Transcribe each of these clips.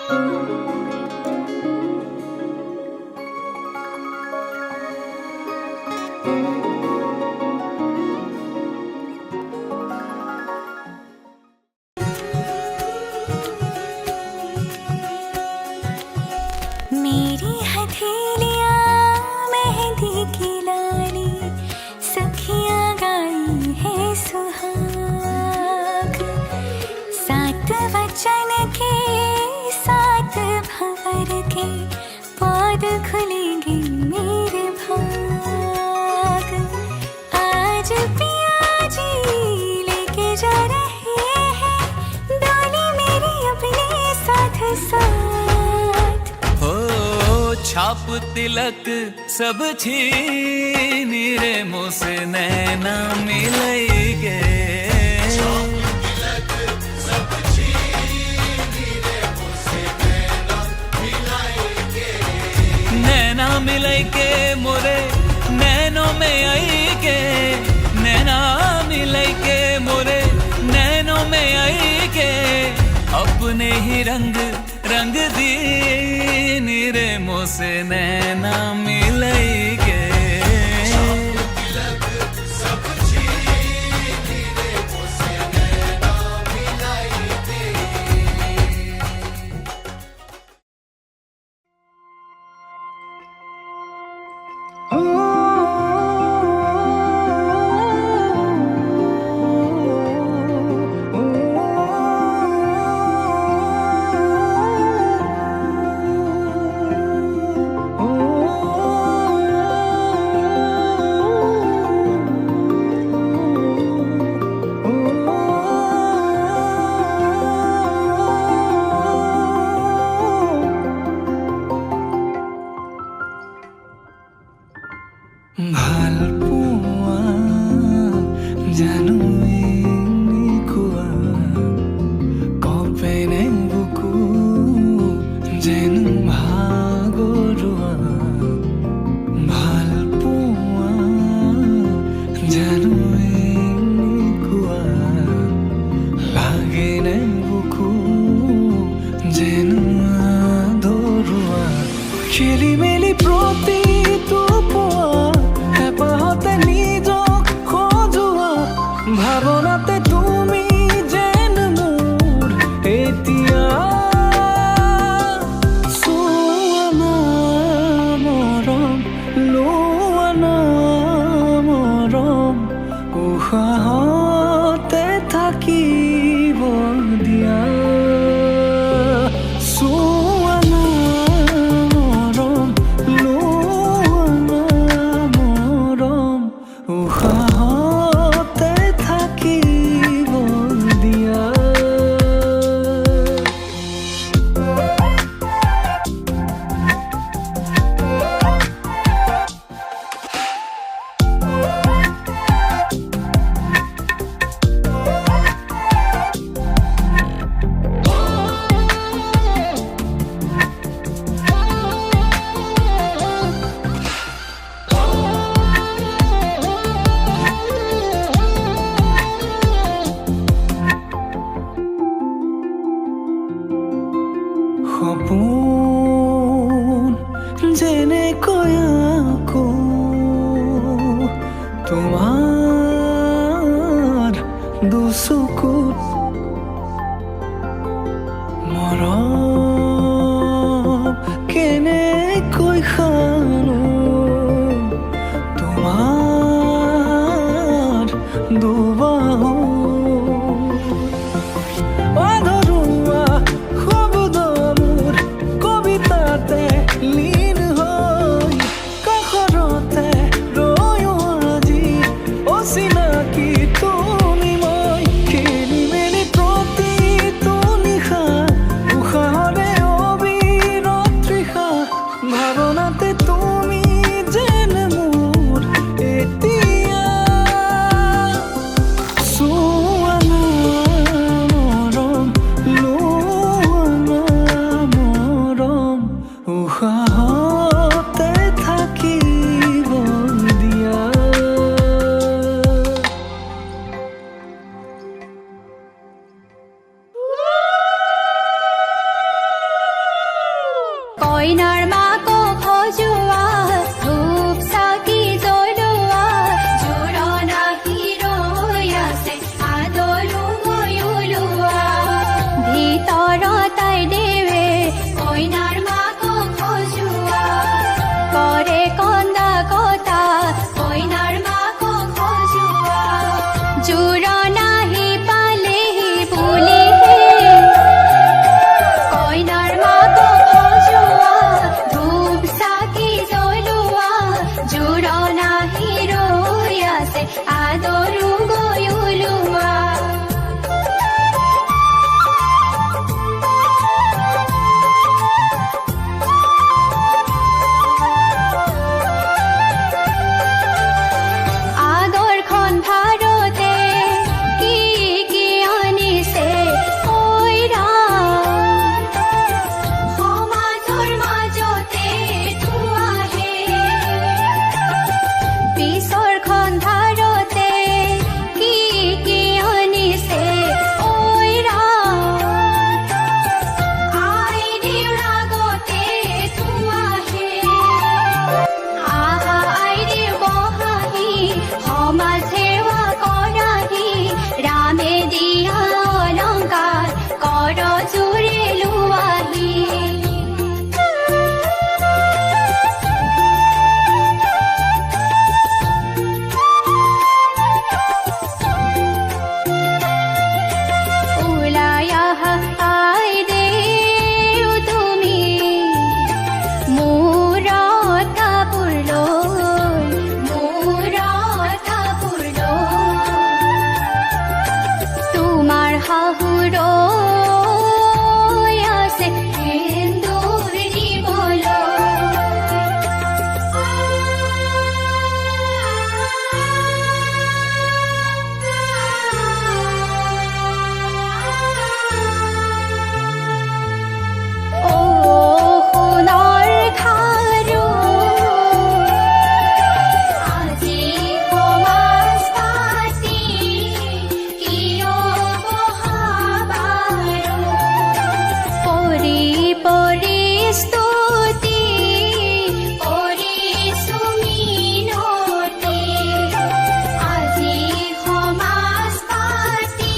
मेरी हथेलियाँ मेहंदी की लाली, सखियाँ गाई है सुहाग। सात वचन के सात भंवर के पौध खुलेंगे मेरे भाग। आज पिया जी लेके जा रहे हैं डोली मेरी अपने साथ साथ। हो छाप तिलक सब छीन रे मुँह से नैना मिलेंगे। नैना मिलेंगे मोरे नैनों में आएंगे। नैना मिलेंगे मोरे नैनों में आएंगे। अपने ही रंग रंग दी रे मुँह से नैना मिलेंगे। ভালপোৱা জানো এনেকুৱা কপেনে বুকু যেন ভাগৰুৱা। ভালপোৱা জানো এনেকুৱা লাগেনে বুকু যেন আদৰুৱা। খেলি মেলি প্ৰতিটো পোৱা হেঁপাহতে নিজক সজোৱা। ভাৱনাতে তুমি যেন মোৰ এতিয়া চোৱা না মৰম লোৱা না মৰম। উশাহতে থাকিব দিয়া। চোৱা না মৰম লোৱা না মৰম। উশাহতে থাকিব দিয়া। সপোন যেনেকৈ আকো তোমাৰ দুচকুত মৰম কেনেকৈ খানো তোমাৰ দুবাহু। অধৰুৱা শব্দ মোৰ কবিতাতে লীন হৈ কাষৰতে ৰৈও আজি অচিনাকি তুমি মই। খেলি মেলি প্ৰতিটো নিশা উশাহৰে অবিৰত তৃষা। ভাৱনাতে কইনাৰ মাকক সজোৱা ধূপ চাকি জ্বলোৱা জোৰণা হিৰৈ আছে আদৰো গয়লোৱা ভিতৰত আই দেৱে কইনাৰ মাকক সজোৱা কৰে কন্দা কটা কইনাৰ মাকক সজোৱা জোৰণা হি পালেহি বুলিহে কইনাৰ মাকক সজোৱা ধূপ চাকি জ্বলোৱা জোৰণা হিৰৈ আছে আদৰো গয়লোৱা আগৰখন ভাৰতে কি কি আনিছে কইনা সমাজৰ মাজতে ধোৱাহে পিছৰখন ভাৰতে কি কি আনিছে কইনা আই দেউৰ আগতে ধোৱাহে আহা আই দেউ বহাহি সমাজ সেৱা কৰাহি ৰামে দিয়া অলংকাৰ কৰ জোৰে লোৱাহি ওলাই আহা আই দেউ তুমি মূৰত কাপোৰ লৈ মূৰত কাপোৰ লৈ তোমাৰ শাহুৰৈ আছে সেন্দুৰ দিবলৈ সোণৰ খাৰু আজি সমাজ পাতি কিয় বহাবাৰো পৰি পৰি স্তুতি কৰিছো মিনতি আজি সমাজ পাতি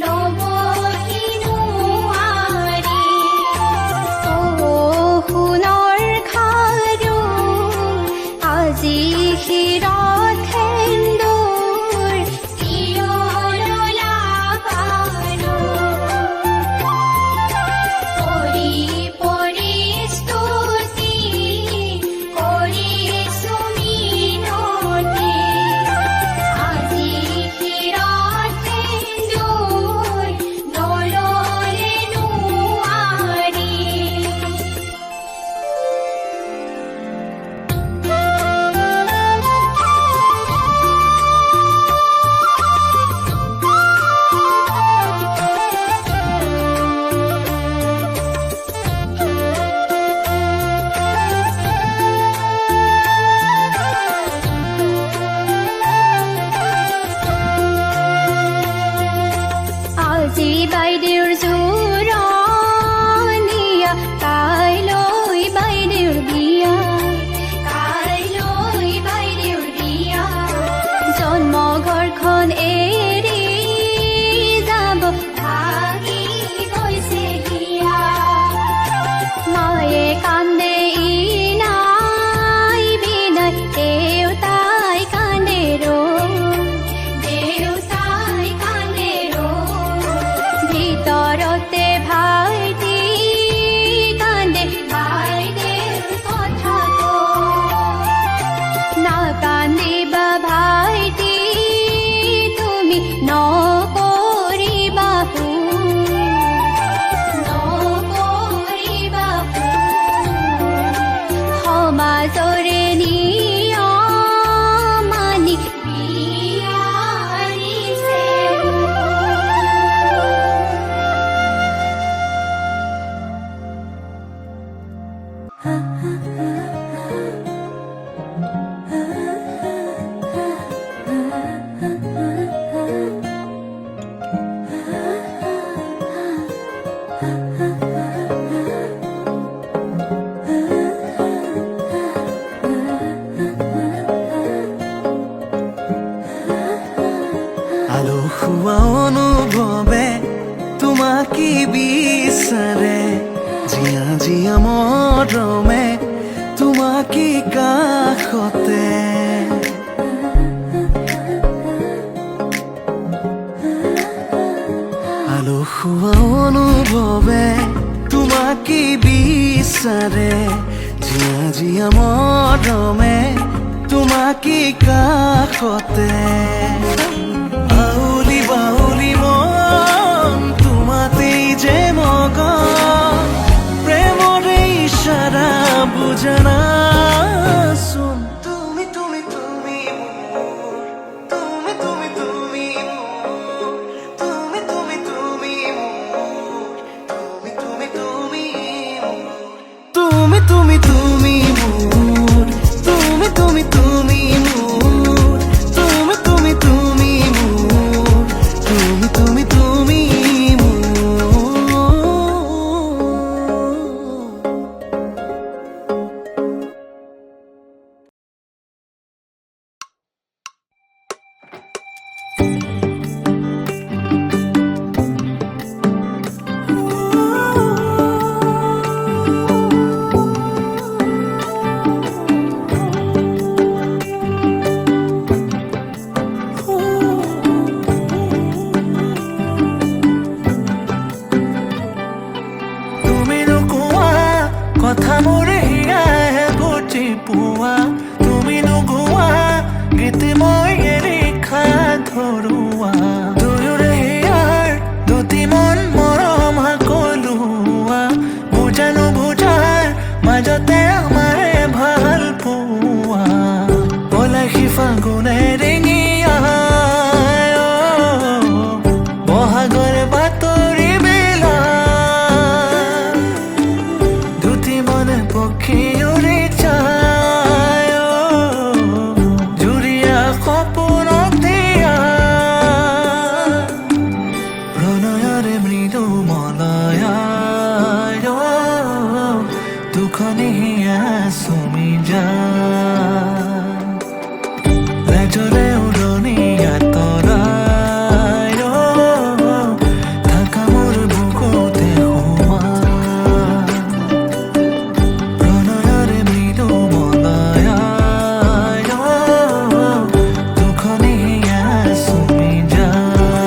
নবহি নোৱাৰি সোণৰ খাৰু আজি শিৰত সেন্দুৰ কিয় ললা পাৰো পৰি পৰি বিচাৰে জিয়া জিয়া মৰমে তোমাকে কাষতে আলসুৱা অনুভৱে তোমাকে বিচাৰে জিয়া জিয়া মৰমে তোমাকে কাষতে আউলি বাউলি মন তোমাতেই যে মগন প্ৰেমৰে ইশাৰা বুজানাচোন তুমি তুমি তুমি মোৰ তুমি তুমি তুমি মোৰ তুমি তুমি তুমি মোৰ তুমি তুমি তুমি মোৰ তুমি তুমি তুমি মোৰ তুমি তুমি তুমি মোৰ তুমি তুমি তুমি মোৰ তুমি তুমি তুমি মোৰ তুমি নোকোৱা কথা মোৰ হিয়াহে বুজি পোৱা তুমি নোগোৱা গীত মই এৰিখা ধৰুৱা দুয়োৰে হিয়াৰ দুটি মন মৰম সকলোৱা বুজা নুবুজাৰ মাজতে আমাৰে ভাল পোৱা পলাশী ফাগুনে ৰিঙি আহায় বহাগৰ বাতৰি বিলাক দুটি মনে পক্ষী উৰি যায় জুৰিয়া সপোনক দিয়া প্ৰণয়ৰে মৃদু মলয়ায় দুখনি হিয়া চুমি যায় লাজৰে উৰণি আঁতৰাই থাকা মোৰ বুকুতে সোমা প্ৰণয়ৰে মৃদু মলয়ায় দুখনি হিয়া চুমি যায়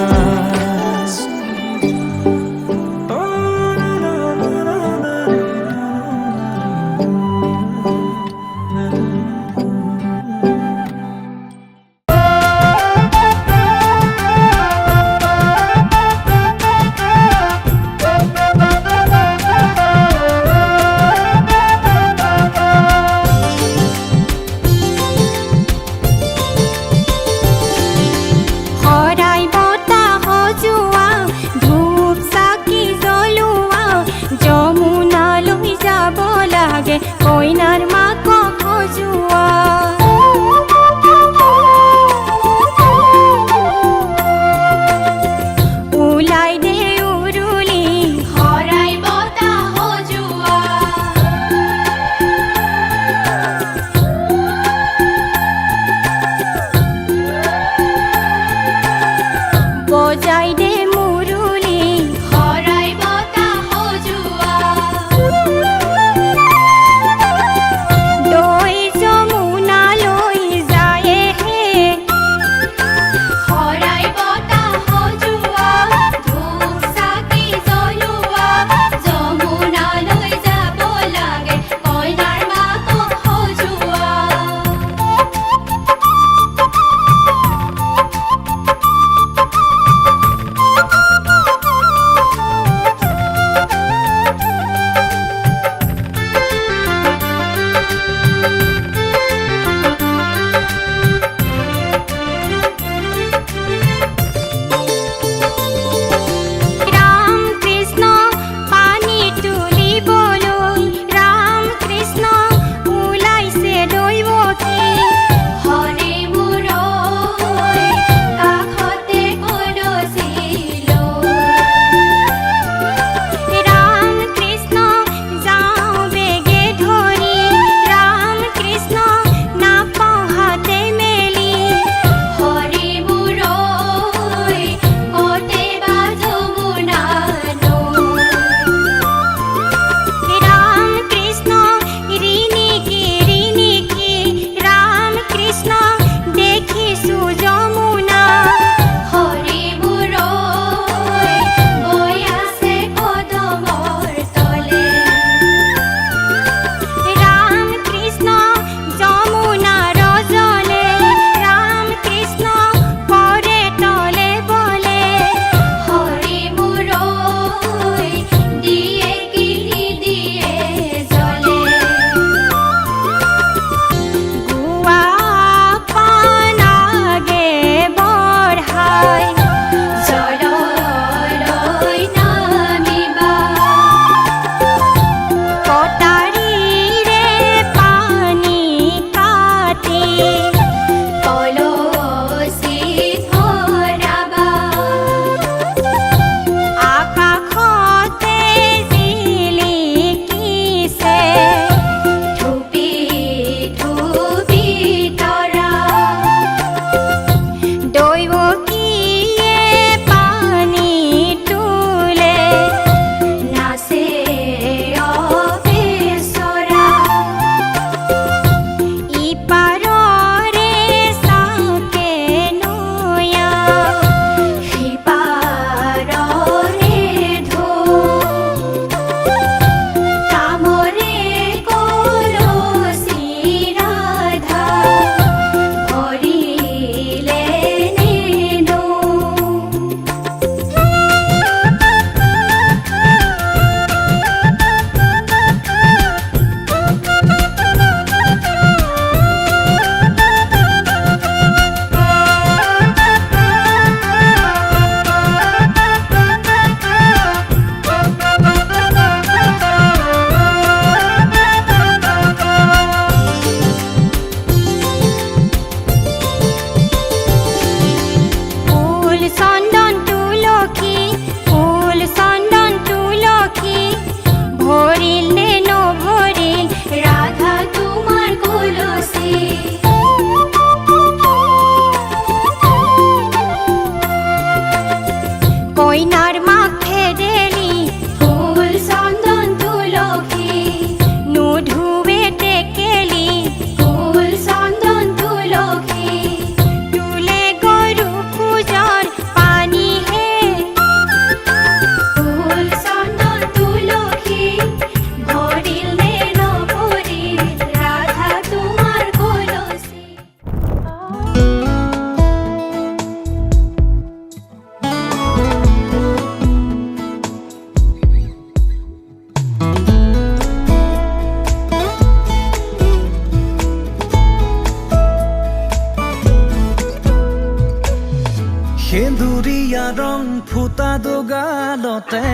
ফুটা দুগালতে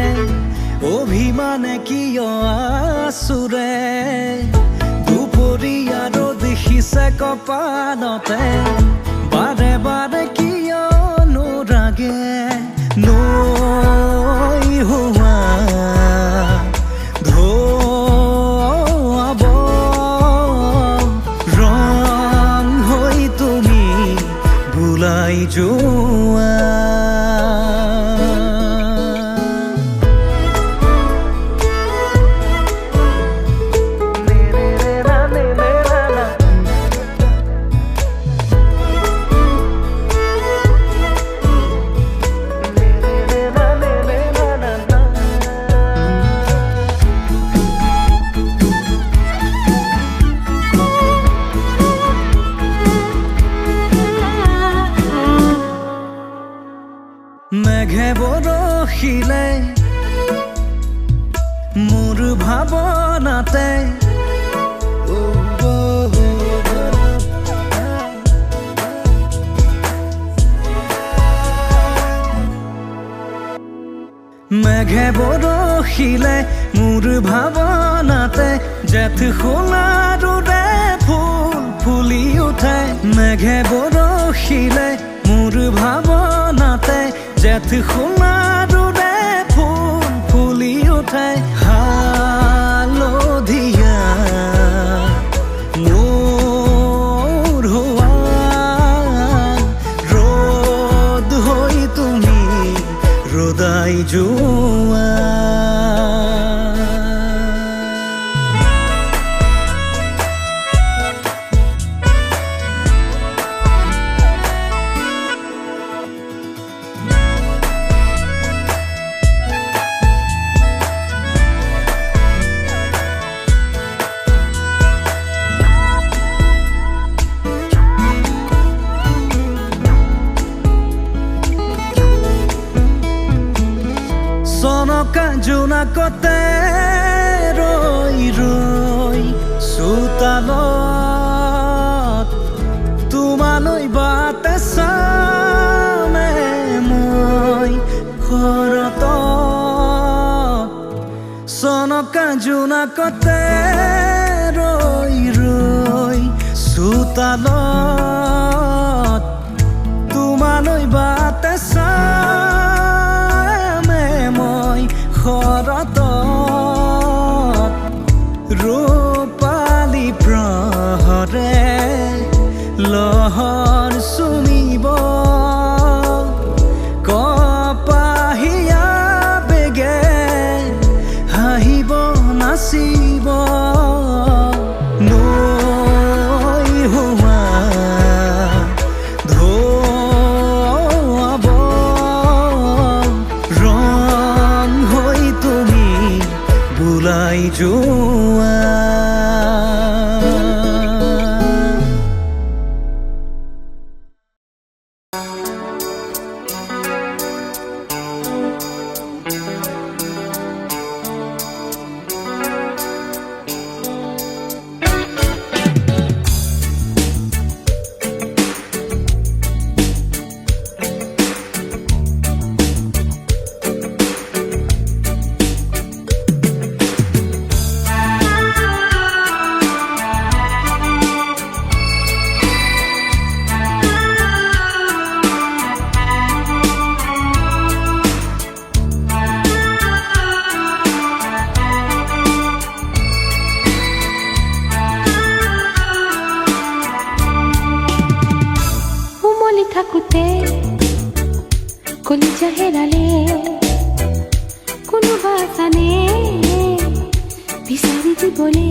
অভিমানে কিয় আছুৰে দুপৰীয়া ৰ'দ সিঁচে কপালতে বাৰে বাৰে কিয় নোৰাগে নৈ হোৱা ধোৱাব ৰং হৈ তুমি বুলাই যোৱা মেঘে বৰষিলে মোৰ ভাৱনাতে মেঘে বৰষিলে মোৰ ভাৱনাতে জেঠ সোণাৰুৰে ফুল ফুলি উঠে মেঘে বৰষিলে মোৰ ভাৱনাতে জেঠ সোণাৰুৰে ফুল ফুলি উঠে হালধীয়া মোৰ হোৱা ৰ'দ হৈ তুমি ৰদাই যোৱা চনকা জোনাকতে ৰৈ ৰৈ চোতালত তোমালৈ বাটে চামে মই ঘৰত চনকা জোনাকতে ৰৈ ৰৈ চোতালত তোমালৈ বাটে ঘৰত ৰূপালী প্ৰহৰে লহৰ চুমিব কপাহীয়া বেগে হাঁহিব নাচিব নৈ হোৱা ধোৱাব ৰং হৈ তুমি বুলাই যোৱা থাকোতে কলিজা হেৰালে কোনোবা জানে বিচাৰি দিবলে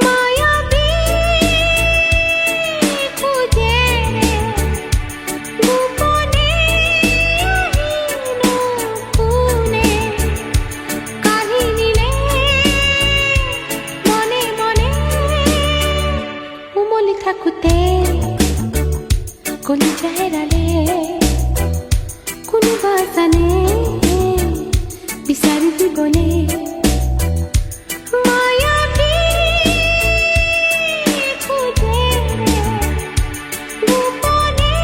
মায়াবী খোজে গোপনে কোনে কাঢ়ি নিলে মনে মনে উমলি থাকোতে কলিজা হেৰালে কোনোবা জানে বিচাৰি দিবলে মায়াবী খোজে গোপনে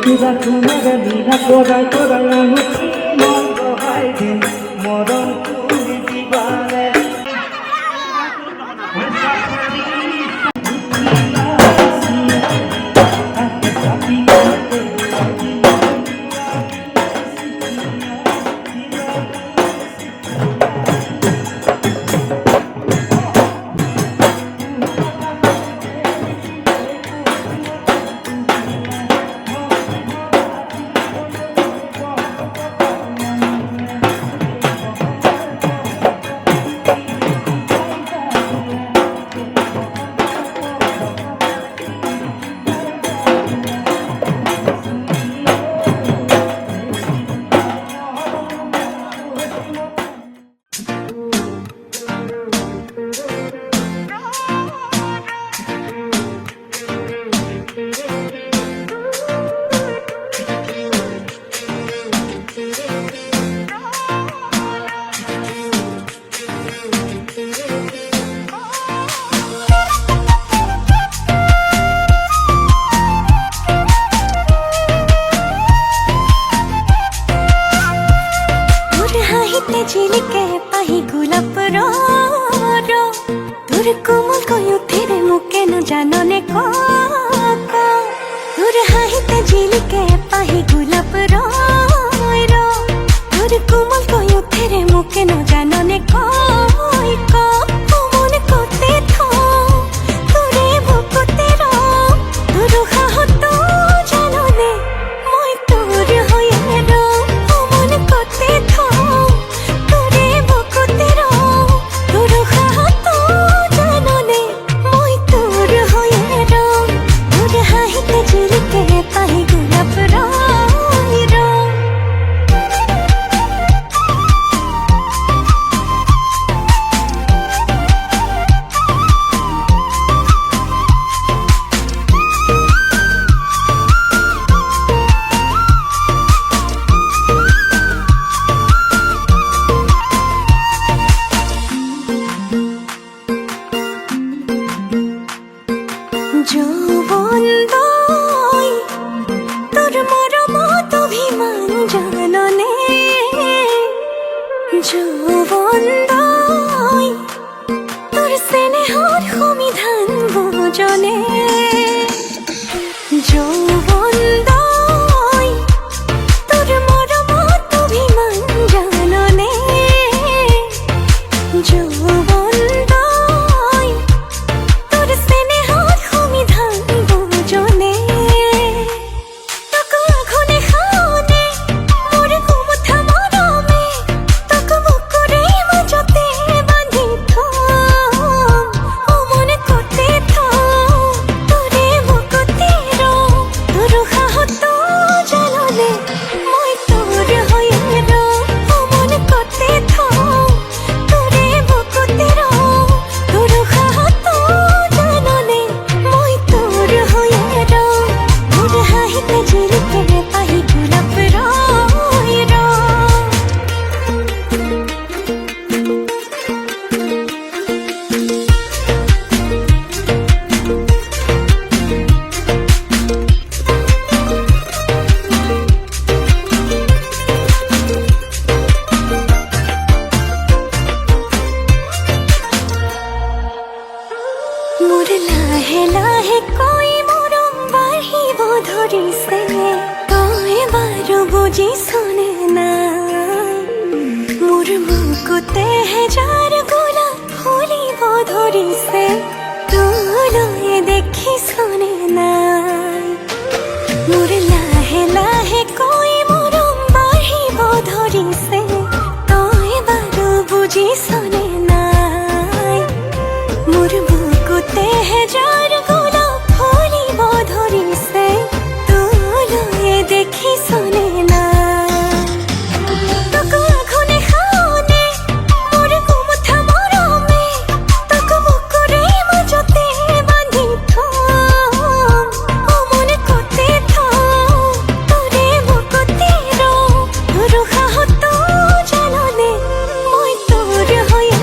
কিবা তোমার বিনা করাই করাই আমি মন বহাই দিন মরণ তুমি দিবানে झिलके पाही गुलाब रो तोर कोमल कयुथिरे मुके न जानने को तोर हाहिते झिलके पाही गुलाब रो तोर कोमल कयुथिरे मुके न जानने को मन कोते थो तोरे भोकते रो तोर हाहो तो जानने মই তোর হয়ে रो मन कोते थो যৌবন দই তোর মরমত অভিমান জাননে যৌবন দই তোর স্নেহর সমিধান বোজনে যৌবন দই তোর মরমত অভিমান জাননে যৌবন দই তোর স্নেহর সমিধান বোজনে তোক আখনে খাওনে মোর কুমথা মরমে তোক বুকুরে মাজতে বাঁধি থম ও মনে করতে থো তোরে বুকুতে রো তোর হাহত জানলে মই তোর হয়ে রো ও মনে করতে থো তোরে বুকুতে রো তোর হাহত জানলে মই তোর হয়ে রো তোর হাহিতে ঝিলকে পাহি গোলাপ রয় রো মোর লাহে লাহে কই মরম বাঢ়িব ধৰিছে তই বাৰু বুজিছনে নাই মোৰ বুকুতে হেজাৰ গোলাপ ফুলিব ধৰিছে তোলৈ দেখিছনে নাই মোৰ লাহে লাহে কই মৰম বাঢ়িব ধৰিছে তই বাৰু বুজিছনে নাই মোৰ বুকুতে হেজাৰ গোলাপ ফুলিব ধৰিছে তোলৈ দেখিছনে নাই তোক আখনে খাওনে মোৰ কুমথা মৰমে তোক বুকুৰে মাজতে বান্ধি থম ও মনে কৰতে থো তোৰে বুকুতে ৰো তোৰ হাহত জানলে মই তোৰ হয়ে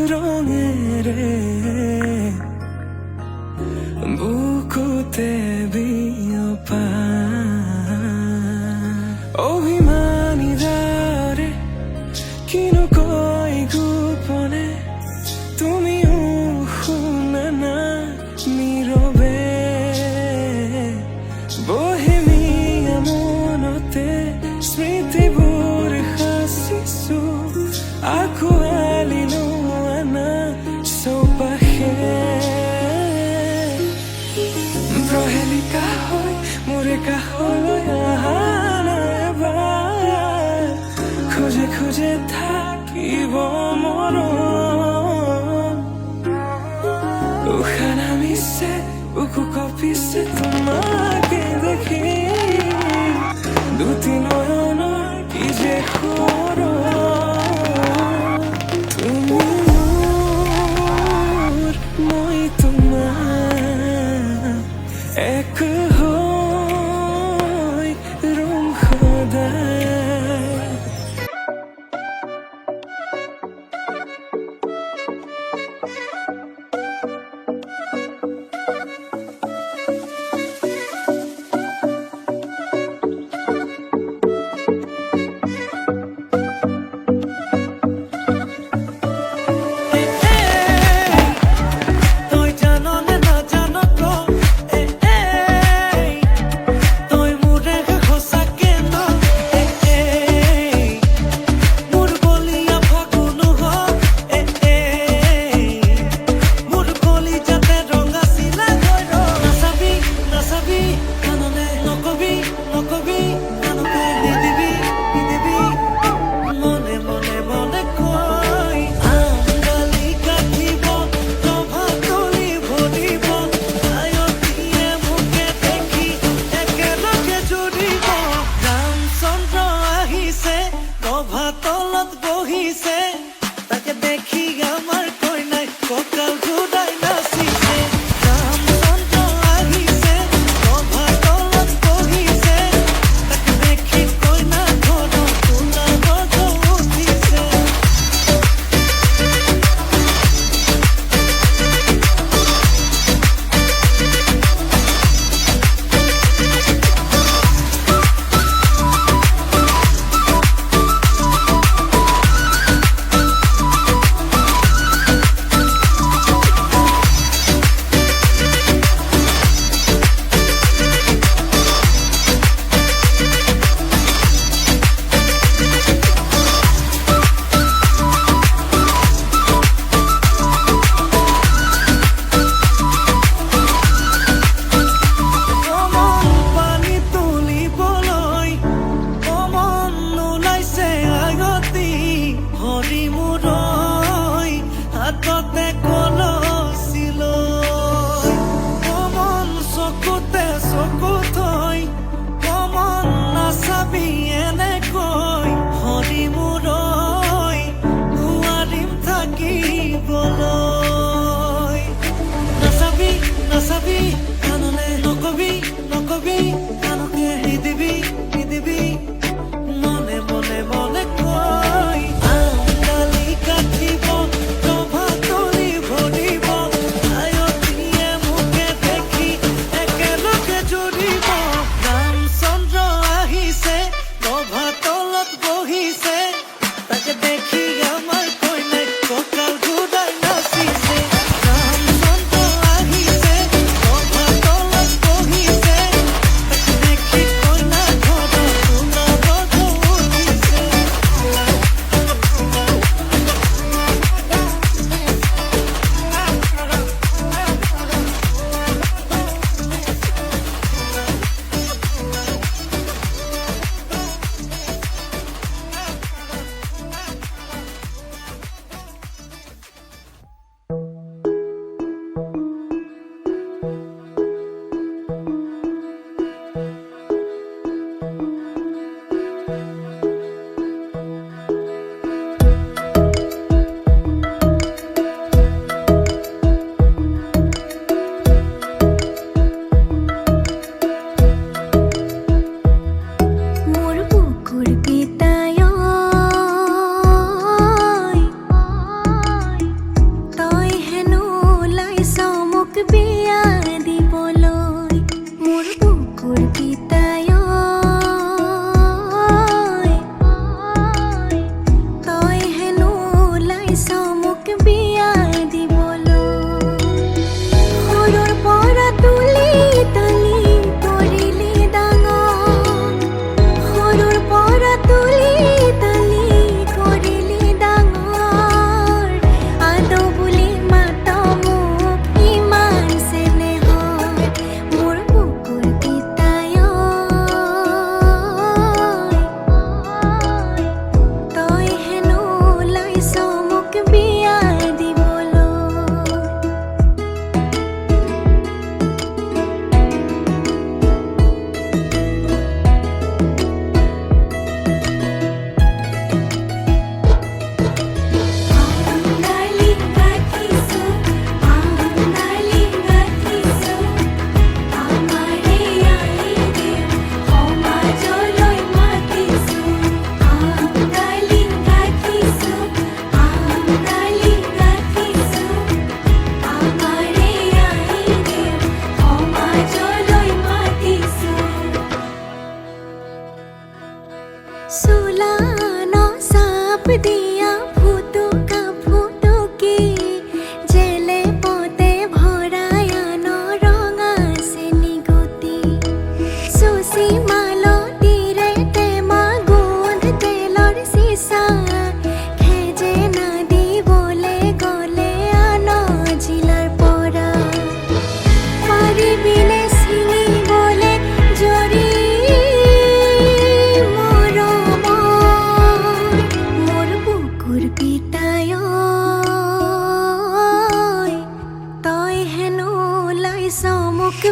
ৰঙেৰে বুকুতে বিয়পা অভিমানী যাৰে কিনো কয় গোপনে তুমিও শুনা না নীৰৱে বহেমিয়া মনতে স্মৃতিবোৰ সাঁচিছো আঁকোৱালি লোৱা না চৌপাশে প্ৰহেলিকা হৈ মোৰে কাষলৈ অহা নাই এবাৰ খোজে খোজে থাকিব মৰম উশাহ নামিছে বুকু কঁপিছে তোমাকে দেখি দুটি নয়নৰ কি যে তুমি মোৰ মই তোমাৰ এক হৈ ৰম সদায় তই জাননে নাজান ক তই মোৰে সঁচাকে ন মোৰ বলিয়া ফাগুন হওক মোৰ কলিজাতে ৰঙা চিলা গৈ নাচাবি নাচাবি কাণলে নকবি নকবি কাণকে নিদিবি নিদিবি মনে মনে মনে কয় আঙালি কাটিব ৰভা তলি ভৰিব আয়তীয়ে মোকে দেখি একেলগে জুৰিব ৰামচন্দ্ৰ আহিছে ৰভা তলত বহিছে তাকে দেখি আমাৰ কইনাই কঁকাল ঘূৰাই নাচিছে ৰামচন্দ্ৰ আহিছে ৰভা তলত বহিছে তাকে দেখি কইনা ঘৰত ওলাব উঠিছে অমন পানী তুলিবলৈ অমন নোলাইছে আগতি হৰি মূৰৈ হাততে কলচি লৈ অমন চকুতে চকু থৈ অমন নাচাবি এনেকৈ হৰি মূৰৈ নোৱাৰিম থাকিবলৈ নাচাবি নাচাবি কাণলে নকবি নকবি কাণকে নিদিবি নিদিবি মনে মনে মনে কয় আঙালি কাটিব ৰভা তলি ভৰিব আয়তীয়ে মোকে দেখি একেলগে জুৰিব ৰামচন্দ্ৰ আহিছে ৰভা তলত বহিছে তাকে দেখি আমাৰ কইনাই কঁকাল ঘূৰাই নাচিছে ৰামচন্দ্ৰ আহিছে ৰভা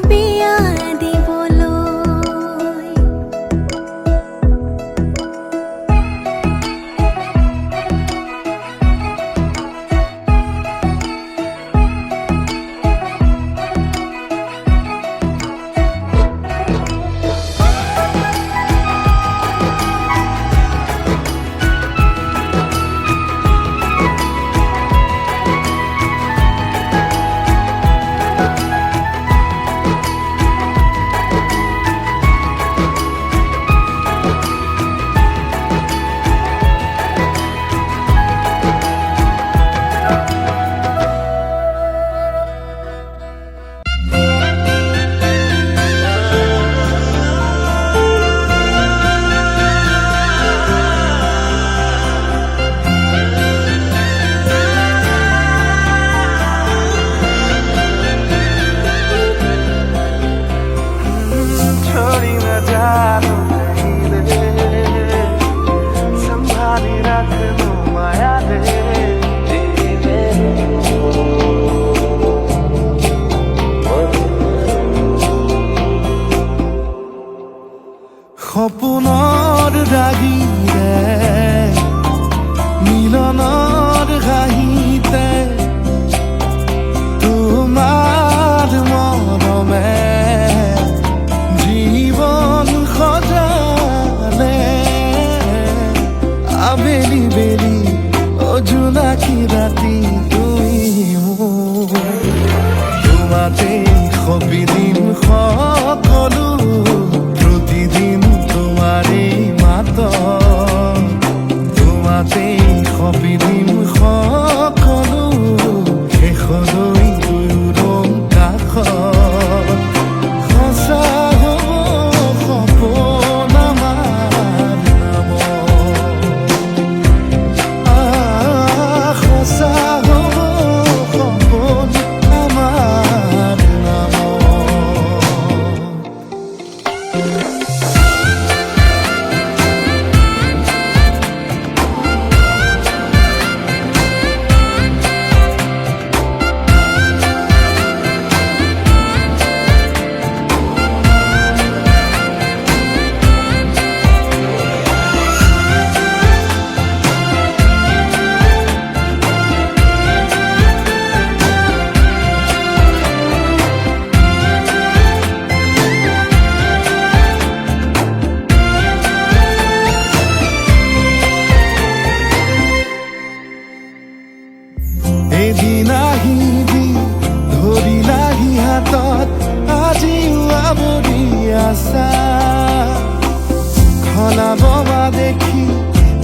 বিয়া দিবলৈ। छोड़ी न जानो कहीं रे, संभाली रख लो माया रे। সপোনৰ ৰাগীৰে মিলনৰ ঘাঁহিতে তোমাৰ মৰমে জীৱন সজালে। আবেলি বেলি অজোনাকী ৰাতি তুমি মোৰ, তোমাতেই সবিদিন সকলো, প্ৰতিদিন তোমাৰেই মাত, তোমাতেই সবিদিন সকলো, শেষলৈ দুয়োদম কাষত। সঁচা হ'ব সপোন আমাৰ নামত, সঁচা হ'ব সপোন আমাৰ নামত। এদিন আহিবি ধৰিলাহি হাতত, আজিও আৱৰি আছা। সলাব দেখি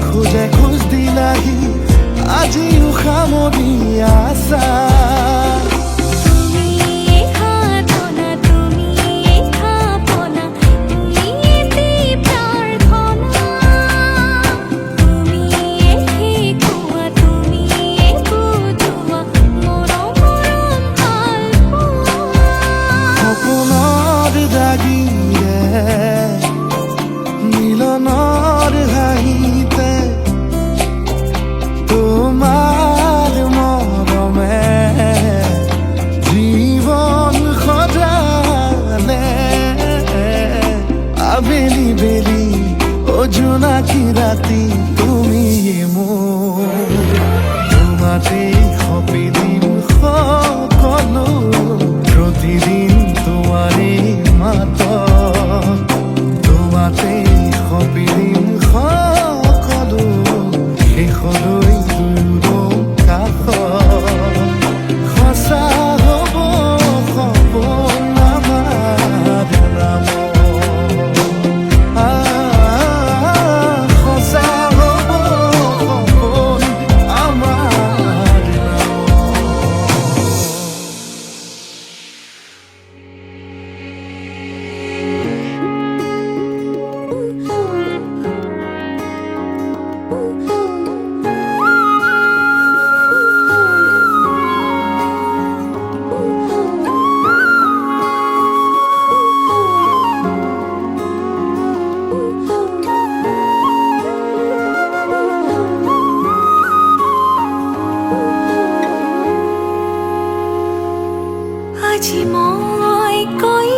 খোজে খোজ দিলাহি, আজিও সামৰি আছা। সপোনৰ ৰাগীৰে মিলনৰ ঘাঁহিতে তোমাৰ মৰমে জীৱন সজালে। আবেলি বেলি অজোনাকী ৰাতি তুমি মোৰ, তোমাতেই সবিদিন সকলো, প্ৰতিদিন তোমাৰেই মাত, তোমাতেই সবিদিন সকলো, শেষলৈ দুয়োদম কাষত। সঁচা হ'ব সপোন আমাৰ নামত, সঁচা হ'ব সপোন আমাৰ আজি মই কৈ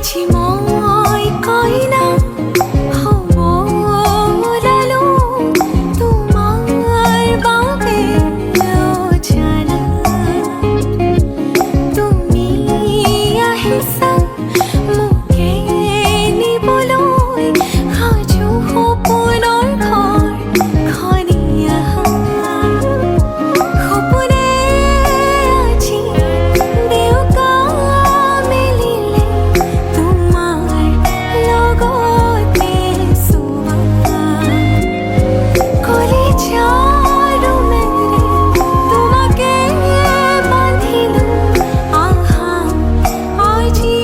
আজি মই কইনা হব ওলালো তোমাৰ বাবে অজানা তুমি আহিছা মোকে নিবলৈ সাজু সপোনৰ ঘৰখনি আহা সপোনে আজি দেউকা মেলিলে তোমাৰ লগতে চোৱা কলিজাৰ মেৰে তোমাকে বান্ধিলো আহা আজি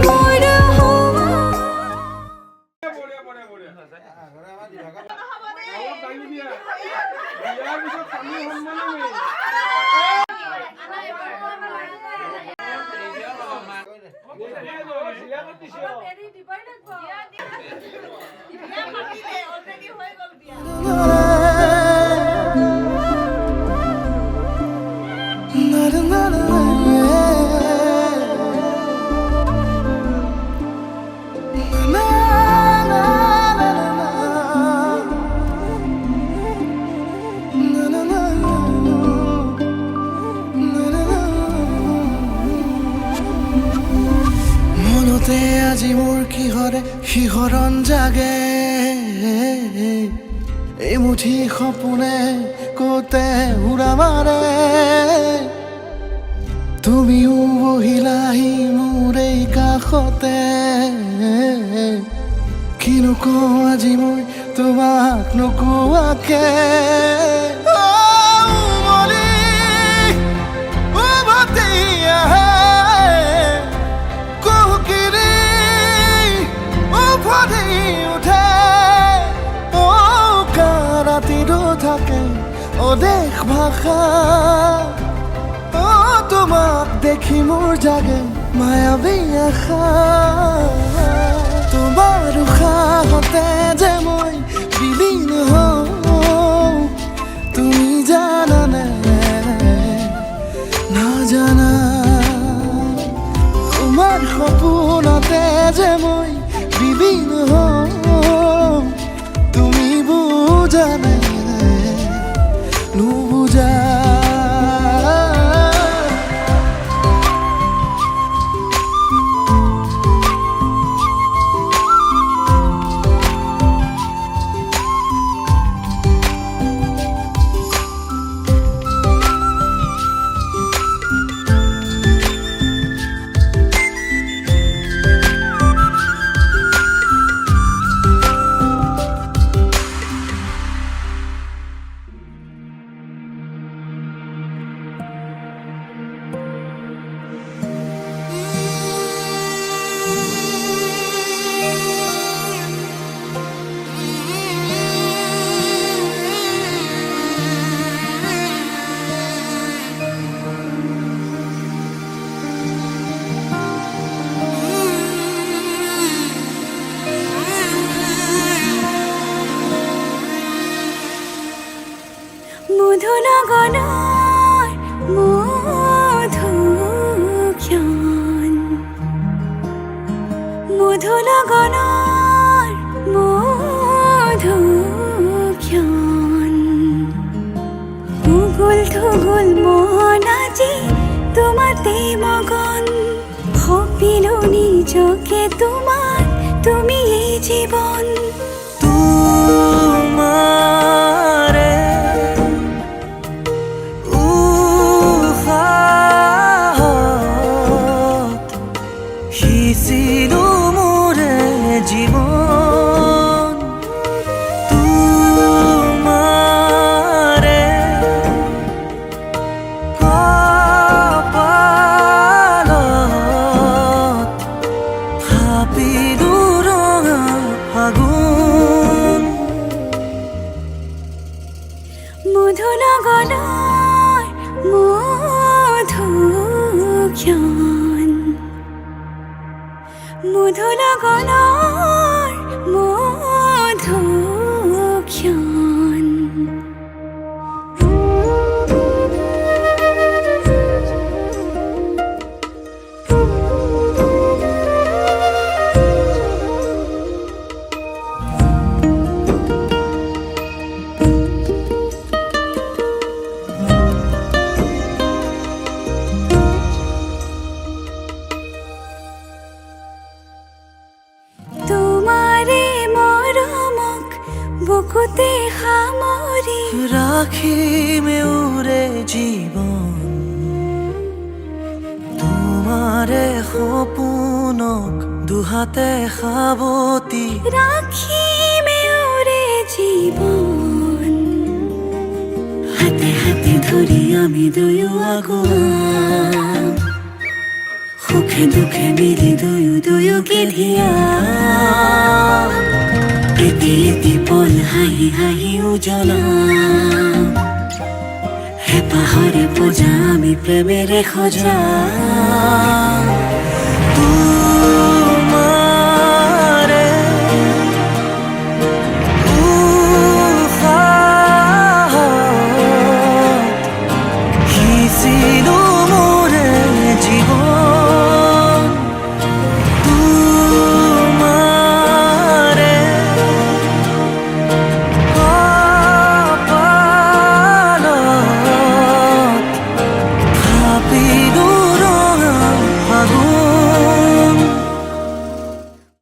মোৰ হোৱা মনতে আজি মোৰ কিহৰে শিহৰণ জাগে এই মুঠি সপোনে কতে উৰা মাৰে তুমিও বহিলাহি মোৰ এই কাষতে কিনো কওঁ আজি মই তোমাক নোকোৱাকে থাকে অদেশ ভাষা তোমাক দেখি মোৰ জাগে মায়াবী আশা তোমাৰ উশাহতে যে মই বিলীন হওঁ তুমি জানানে নাজানা তোমাৰ সপোনতে যে মই বিলীন হওঁ তুমি বুজানে নুবুজা মধুনগৰৰ মধুক্ষণ মধুনগৰৰ মধুক্ষণ উগুল থুগুল মন আজি তোমাতে মগন ভাবিলো নিজকে তোমাৰ তুমি এই জীৱন মধুনগৰৰ মধুক্ষণ মধুনগৰৰ মধুক্ষণ সামৰি ৰাখিমে উৰে জীৱন তোমাৰে সপোনক দুহাতে সাৱটি ৰাখিমে উৰে জীৱন হাতে হাতে ধৰি আমি দুয়ো আগুৱাম সুখে দুখে মিলি দুয়োকে ধিয়াম এটি এটি পল হাঁহি হাঁহি উজ্বলাম হেঁপাহৰে পূজা আমি প্ৰেমেৰে সজাম